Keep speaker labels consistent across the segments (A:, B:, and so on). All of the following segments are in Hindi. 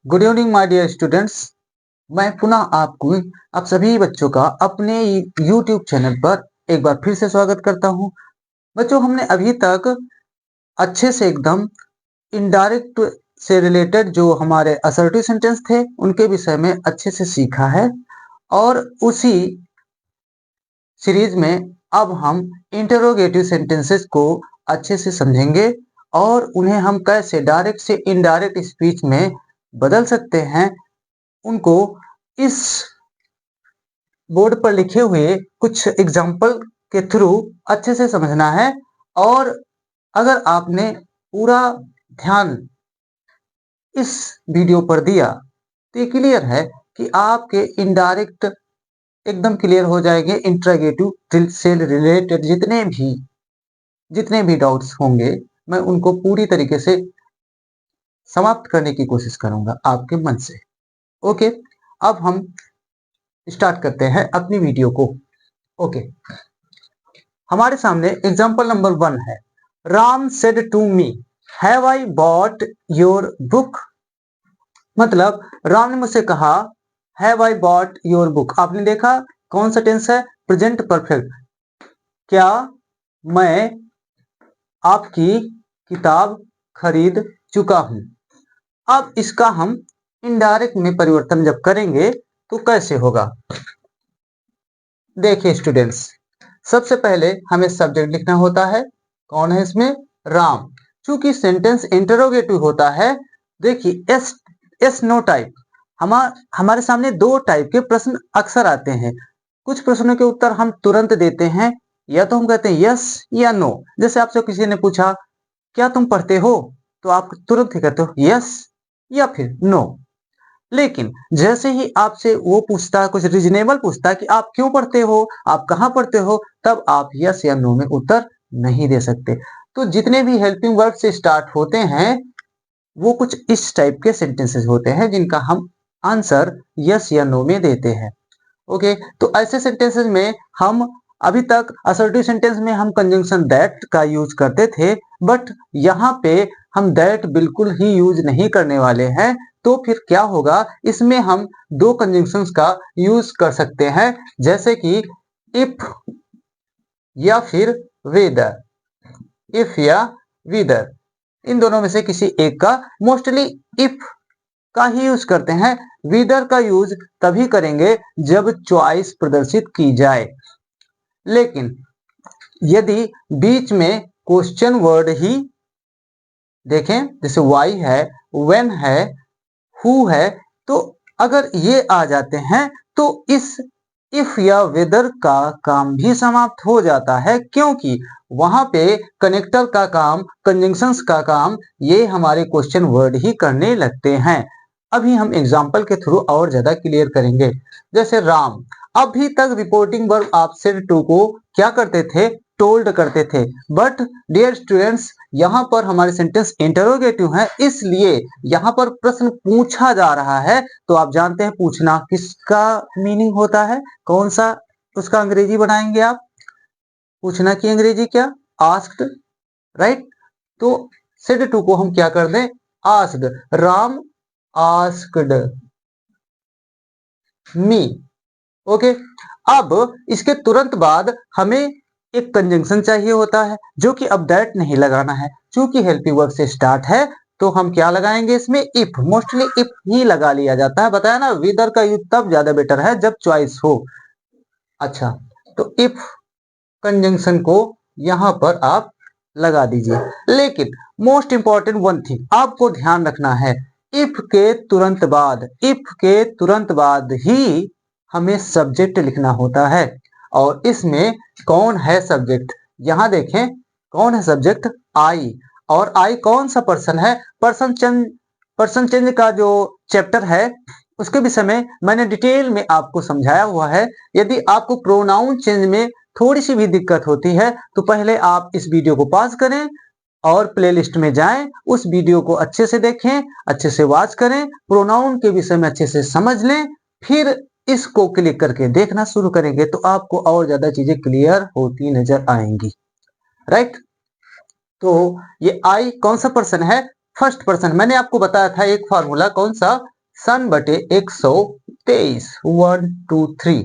A: Good evening my dear students. मैं पुनः आप सभी बच्चों का अपने YouTube चैनल पर एक बार फिर से स्वागत करता हूं। बच्चों, हमने अभी तक अच्छे से एकदम इनडायरेक्ट से रिलेटेड जो हमारे असर्टिव सेंटेंस थे उनके विषय में अच्छे से सीखा है, और उसी सीरीज में अब हम इंटरोगेटिव सेंटेंसेस को अच्छे से समझेंगे और उन्हें हम कैसे डायरेक्ट से इनडायरेक्ट स्पीच में बदल सकते हैं, उनको इस बोर्ड पर लिखे हुए कुछ एग्जाम्पल के थ्रू अच्छे से समझना है। और अगर आपने पूरा ध्यान इस वीडियो पर दिया तो ये क्लियर है कि आपके इनडायरेक्ट एकदम क्लियर हो जाएंगे। इंटरोगेटिव से रिलेटेड जितने भी डाउट्स होंगे मैं उनको पूरी तरीके से समाप्त करने की कोशिश करूंगा आपके मन से। ओके, अब हम स्टार्ट करते हैं अपनी वीडियो को। ओके, हमारे सामने एग्जांपल नंबर 1 है। Ram said to me, have I bought your book. मतलब राम ने मुझसे कहा, have I bought your book. आपने देखा कौन सा टेंस है? Present perfect. क्या मैं आपकी किताब खरीद चुका हूं। अब इसका हम इनडायरेक्ट में परिवर्तन जब करेंगे तो कैसे होगा? देखिए स्टूडेंट्स, सबसे पहले हमें सब्जेक्ट लिखना होता है। कौन है इसमें? राम। चूंकि सेंटेंस इंटरोगेटिव होता है, देखिए एस नो टाइप। हमारे सामने दो टाइप के प्रश्न अक्सर आते हैं। कुछ प्रश्नों के उत्तर हम तुरंत देते हैं, या तो हम कहते हैं यस या नो। जैसे आपसे किसी ने पूछा क्या तुम पढ़ते हो, तो आप तुरंत ही कहते हो यस या फिर नो। लेकिन जैसे ही आपसे वो पूछता है, कुछ रीजनेबल पूछता है कि आप क्यों पढ़ते हो, आप कहाँ पढ़ते हो, तब आप यस या नो में उत्तर नहीं दे सकते। तो जितने भी हेल्पिंग वर्ड से स्टार्ट होते हैं वो कुछ इस टाइप के सेंटेंसेस होते हैं जिनका हम आंसर यस या नो में देते हैं। ओके, तो ऐसे सेंटेंसेस में हम अभी तक असर्टिव सेंटेंस में हम कंजंक्शन दैट का यूज करते थे, बट यहाँ पे हम दैट बिल्कुल ही यूज नहीं करने वाले हैं। तो फिर क्या होगा? इसमें हम दो कंजंक्शंस का यूज कर सकते हैं, जैसे कि इफ या फिर वेदर। इफ या वेदर, इन दोनों में से किसी एक का। मोस्टली इफ का ही यूज करते हैं, वेदर का यूज तभी करेंगे जब चॉइस प्रदर्शित की जाए। लेकिन यदि बीच में क्वेश्चन वर्ड ही देखें, जैसे वाई है, व्हेन है, हु है, तो अगर ये आ जाते हैं तो इस इफ या वेदर का काम भी समाप्त हो जाता है, क्योंकि वहां पे कनेक्टर का काम, कंजंक्शंस का काम ये हमारे क्वेश्चन वर्ड ही करने लगते हैं। अभी हम एग्जाम्पल के थ्रू और ज्यादा क्लियर करेंगे। जैसे राम, अभी तक रिपोर्टिंग वर्ब आप सेड टू को क्या करते थे? टोल्ड करते थे। बट डियर स्टूडेंट्स, यहाँ पर हमारे सेंटेंस इंटरोगेटिव है, इसलिए यहाँ पर प्रश्न पूछा जा रहा है। तो आप जानते हैं पूछना किसका मीनिंग होता है, कौन सा उसका अंग्रेजी बनाएंगे आप? पूछना की अंग्रेजी क्या? Asked, right? तो सेड टू को हम क्या कर दें? Asked. Ram asked me. Okay, अब इसके तुरंत बाद हमें एक कंजंक्शन चाहिए होता है, जो कि अब दैट नहीं लगाना है। चूंकि हेल्पिंग वर्ब से स्टार्ट है तो हम क्या लगाएंगे इसमें? इफ। मोस्टली इफ ही लगा लिया जाता है, बताया ना, वेदर का यूज तब ज्यादा बेटर है जब चॉइस हो। अच्छा, तो इफ कंजंक्शन को यहां पर आप लगा दीजिए। लेकिन मोस्ट इंपॉर्टेंट वन थिंग आपको ध्यान रखना है, इफ के तुरंत बाद ही हमें सब्जेक्ट लिखना होता है। और इसमें कौन है सब्जेक्ट? यहां देखें, कौन है सब्जेक्ट? आई। और आई कौन सा पर्सन है? पर्सन चेंज का जो चैप्टर है उसके विषय में मैंने डिटेल में आपको समझाया हुआ है। यदि आपको प्रोनाउन चेंज में थोड़ी सी भी दिक्कत होती है तो पहले आप इस वीडियो को पॉज करें और प्लेलिस्ट में जाएं, उस वीडियो को अच्छे से देखें, अच्छे से वॉच करें, प्रोनाउन के विषय में अच्छे से समझ लें, फिर इसको क्लिक करके देखना शुरू करेंगे तो आपको और ज्यादा चीजें क्लियर होती नजर आएंगी, राइट? तो ये आई कौन सा पर्सन है? फर्स्ट पर्सन मैंने आपको बताया था एक फॉर्मूला, कौन सा, सन बटे 123, 1 2 3।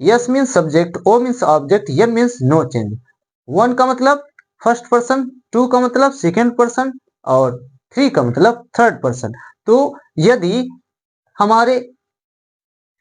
A: S means subject, O means object, N means no change. 1 का मतलब फर्स्ट पर्सन, 2 का मतलब सेकेंड पर्सन और 3 का मतलब थर्ड पर्सन। तो यदि हमारे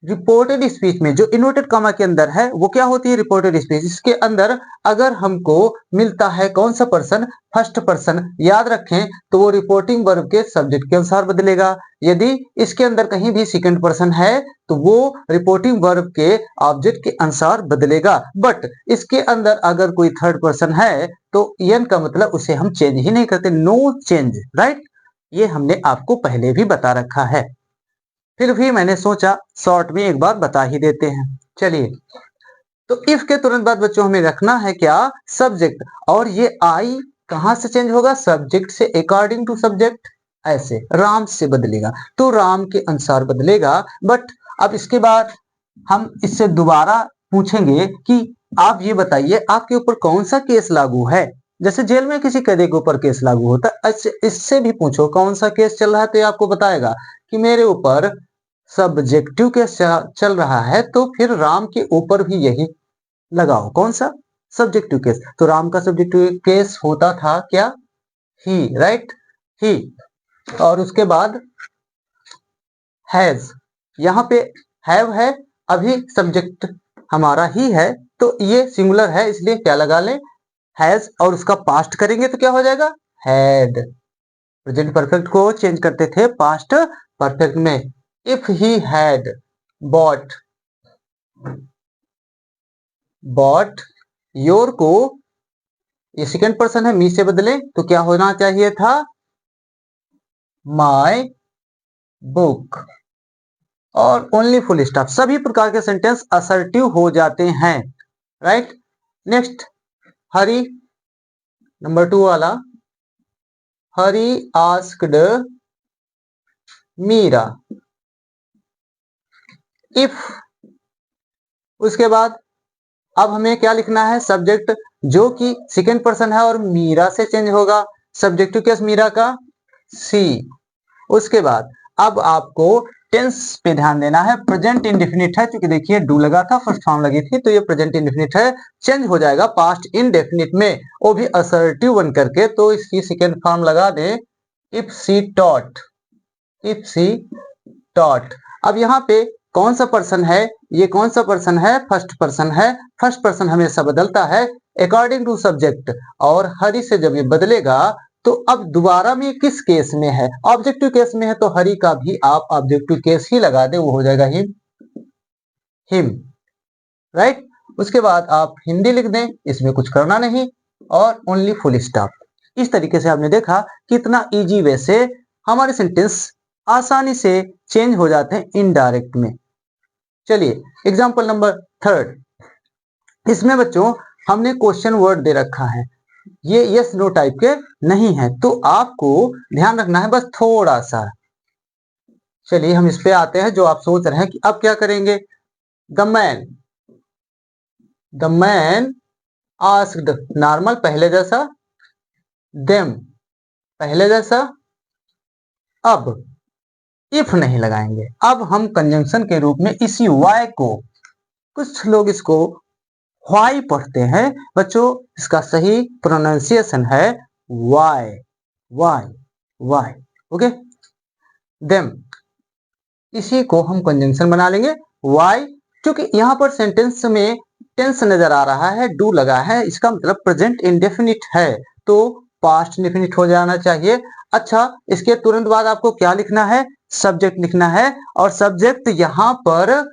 A: रिपोर्टेड स्पीच में जो इन्वर्टेड कॉमा के अंदर है वो क्या होती है, रिपोर्टेड स्पीच, इसके अंदर अगर हमको मिलता है कौन सा पर्सन, फर्स्ट पर्सन, याद रखें तो वो रिपोर्टिंग वर्ब के सब्जेक्ट के अनुसार बदलेगा। यदि इसके अंदर कहीं भी सेकंड पर्सन है तो वो रिपोर्टिंग वर्ब के ऑब्जेक्ट के अनुसार बदलेगा। बट इसके अंदर अगर कोई थर्ड पर्सन है तो एन का मतलब उसे हम चेंज ही नहीं करते, नो चेंज, राइट। ये हमने आपको पहले भी बता रखा है, फिर भी मैंने सोचा शॉर्ट में एक बार बता ही देते हैं। चलिए, तो इफ के तुरंत बाद बच्चों हमें रखना है क्या, सब्जेक्ट, और ये आई कहां से चेंज होगा, सब्जेक्ट से, अकॉर्डिंग टू सब्जेक्ट, ऐसे राम से बदलेगा तो राम के अनुसार बदलेगा। बट अब इसके बाद हम इससे दोबारा पूछेंगे कि आप ये बताइए आपके ऊपर कौन सा केस लागू है। जैसे जेल में किसी कैदी के ऊपर केस लागू होता है, इससे भी पूछो कौन सा केस चल रहा है तो ये आपको बताएगा कि मेरे ऊपर सब्जेक्टिव केस चल रहा है, तो फिर राम के ऊपर भी यही लगाओ, कौन सा, सब्जेक्टिव केस। तो राम का सब्जेक्टिव केस होता था क्या, ही, राइट, ही। और उसके बाद हैज, यहाँ पे हैव है, अभी सब्जेक्ट हमारा ही है तो ये सिंगुलर है इसलिए क्या लगा लें, हैज, और उसका पास्ट करेंगे तो क्या हो जाएगा, हैड। प्रेजेंट परफेक्ट को चेंज करते थे पास्ट परफेक्ट में। If he had bought, bought your को, ये सेकेंड पर्सन है, मी से बदले तो क्या होना चाहिए था, माय बुक, और ओनली फुल स्टॉप। सभी प्रकार के सेंटेंस असर्टिव हो जाते हैं, राइट। नेक्स्ट, हरी, नंबर 2 वाला, हरी आस्क्ड मीरा, इफ, उसके बाद अब हमें क्या लिखना है, सब्जेक्ट जो कि सेकेंड पर्सन है और मीरा से चेंज होगा, सब्जेक्टिव केस मीरा का सी। उसके बाद अब आपको टेंस पे ध्यान देना है, प्रेजेंट इंडेफिनिट है क्योंकि देखिए डू लगा था, फर्स्ट फॉर्म लगी थी, तो ये प्रेजेंट इंडेफिनिट है, चेंज हो जाएगा पास्ट इंडेफिनिट में, वो भी असर्टिव बन करके। तो इसकी सेकेंड फॉर्म लगा दे, if she taught, if she taught. अब यहाँ पे कौन सा पर्सन है, ये कौन सा पर्सन है, फर्स्ट पर्सन है, फर्स्ट पर्सन हमेशा बदलता है अकॉर्डिंग टू सब्जेक्ट, और हरी से जब ये बदलेगा तो अब दोबारा में किस केस में है, ऑब्जेक्टिव केस में है, तो हरी का भी आप ऑब्जेक्टिव केस ही लगा दे, वो हो जाएगा हिम, हिम, राइट। उसके बाद आप हिंदी लिख दें, इसमें कुछ करना नहीं, और ओनली फुल स्टॉप। इस तरीके से आपने देखा कितना इजी वे से हमारे सेंटेंस आसानी से चेंज हो जाते हैं इनडायरेक्ट में। चलिए, एग्जाम्पल नंबर 3, इसमें बच्चों हमने क्वेश्चन वर्ड दे रखा है, ये यस नो टाइप के नहीं है, तो आपको ध्यान रखना है बस थोड़ा सा। चलिए हम इस पे आते हैं जो आप सोच रहे हैं कि अब क्या करेंगे, the man, the man asked, normal पहले जैसा, देम पहले जैसा, अब इफ नहीं लगाएंगे, अब हम कंजंक्शन के रूप में इसी वाई को, कुछ लोग इसको वाई पढ़ते हैं बच्चों, इसका सही प्रोनाउंसिएशन है Y, Y, Y, okay. Them, इसी को हम कंजंक्शन बना लेंगे वाई, क्योंकि यहाँ पर सेंटेंस में टेंस नजर आ रहा है, डू लगा है, इसका मतलब प्रेजेंट इंडेफिनिट है, तो पास्ट इंडेफिनिट हो जाना चाहिए। अच्छा, इसके तुरंत बाद आपको क्या लिखना है, सब्जेक्ट लिखना है, और सब्जेक्ट यहाँ पर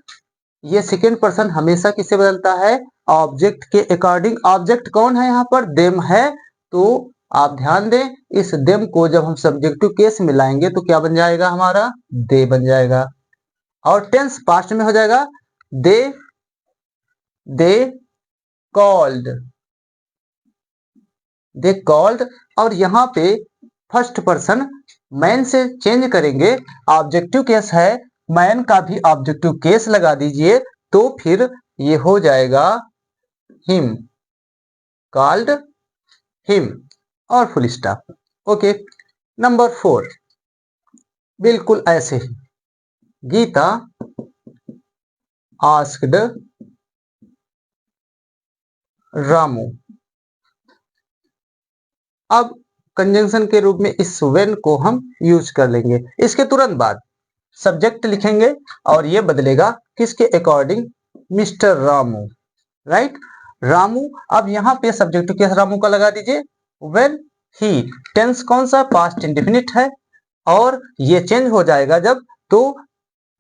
A: ये सेकेंड पर्सन हमेशा किससे बदलता है, ऑब्जेक्ट के अकॉर्डिंग। ऑब्जेक्ट कौन है यहाँ पर, देम है, तो आप ध्यान दें इस देम को जब हम सब्जेक्टिव केस में लाएंगे तो क्या बन जाएगा हमारा, दे बन जाएगा, और टेंस पास्ट में हो जाएगा, दे, दे कॉल्ड, दे कॉल्ड। और यहाँ पे फर्स्ट पर्सन मैन से चेंज करेंगे, ऑब्जेक्टिव केस है, मैन का भी ऑब्जेक्टिव केस लगा दीजिए, तो फिर ये हो जाएगा हिम, कॉल्ड हिम, और फुल स्टॉप, ओके। नंबर 4 बिल्कुल ऐसे ही, गीता आस्क्ड रामू। अब कंजंक्शन के रूप में इस व्हेन को हम यूज कर लेंगे। इसके तुरंत बाद सब्जेक्ट लिखेंगे और ये बदलेगा किसके according, mister Ramu, right. Ramu, अब यहाँ पे सब्जेक्ट किस रामू का लगा दीजिए, व्हेन ही। टेंस कौन सा, पास्ट इंडेफिनिट है और ये चेंज हो जाएगा जब, तो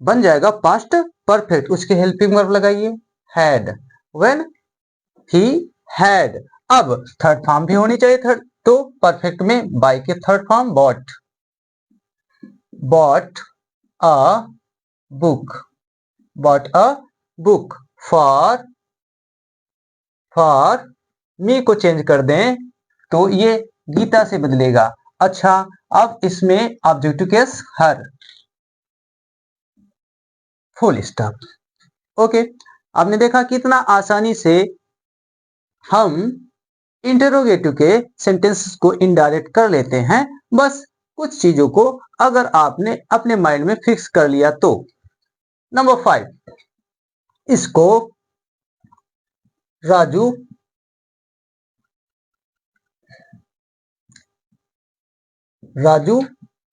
A: बन जाएगा पास्ट परफेक्ट। उसके हेल्पिंग वर्ब लगाइए, हैड, व्हेन ही हैड। अब थर्ड फॉर्म भी होनी चाहिए, थर्ड तो परफेक्ट में बाय के third form bought, bought a book, bought a book for me को चेंज कर दें तो ये गीता से बदलेगा। अच्छा, अब इसमें ऑब्जेक्टिव केस हर, फुल स्टॉप। ओके, आपने देखा कितना आसानी से हम इंटरोगेटिव के सेंटेंसेस को इनडायरेक्ट कर लेते हैं, बस कुछ चीजों को अगर आपने अपने माइंड में फिक्स कर लिया तो। नंबर 5, इसको राजू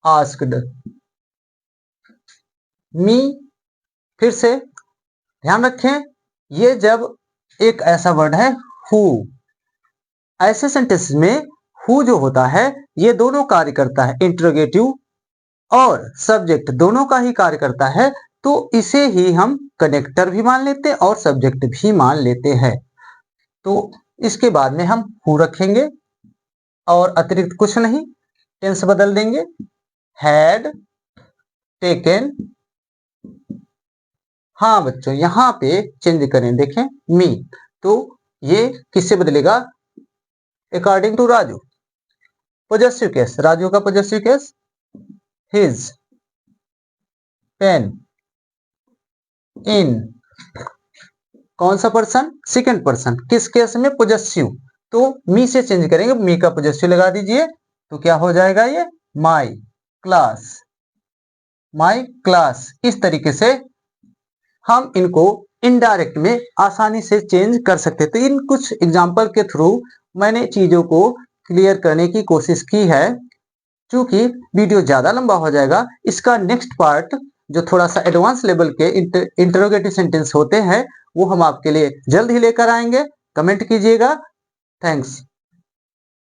A: आस्क्ड मी। फिर से ध्यान रखें, ये जब एक ऐसा वर्ड है हु, ऐसे सेंटेंस में हु जो होता है ये दोनों कार्य करता है, इंटरोगेटिव और सब्जेक्ट दोनों का ही कार्य करता है, तो इसे ही हम कनेक्टर भी मान लेते हैं और सब्जेक्ट भी मान लेते हैं। तो इसके बाद में हम हु रखेंगे और अतिरिक्त कुछ नहीं, टेंस बदल देंगे, हैड टेकन। हाँ बच्चों, यहाँ पे चेंज करें, देखें मी, तो ये किससे बदलेगा, according to Raju. Possessive case, Raju का possessive case his pen in, कौन सा पर्सन, सेकंड पर्सन, किस केस में, पोजेसिव, तो मी से चेंज करेंगे, मी का पोजेसिव लगा दीजिए तो क्या हो जाएगा ये, माई क्लास, माई क्लास। इस तरीके से हम इनको इनडायरेक्ट में आसानी से चेंज कर सकते। तो इन कुछ एग्जाम्पल के थ्रू मैंने चीजों को क्लियर करने की कोशिश की है। चूंकि वीडियो ज्यादा लंबा हो जाएगा, इसका नेक्स्ट पार्ट जो थोड़ा सा एडवांस लेवल के इंटरोगेटिव सेंटेंस होते हैं वो हम आपके लिए जल्द ही लेकर आएंगे। कमेंट कीजिएगा। थैंक्स।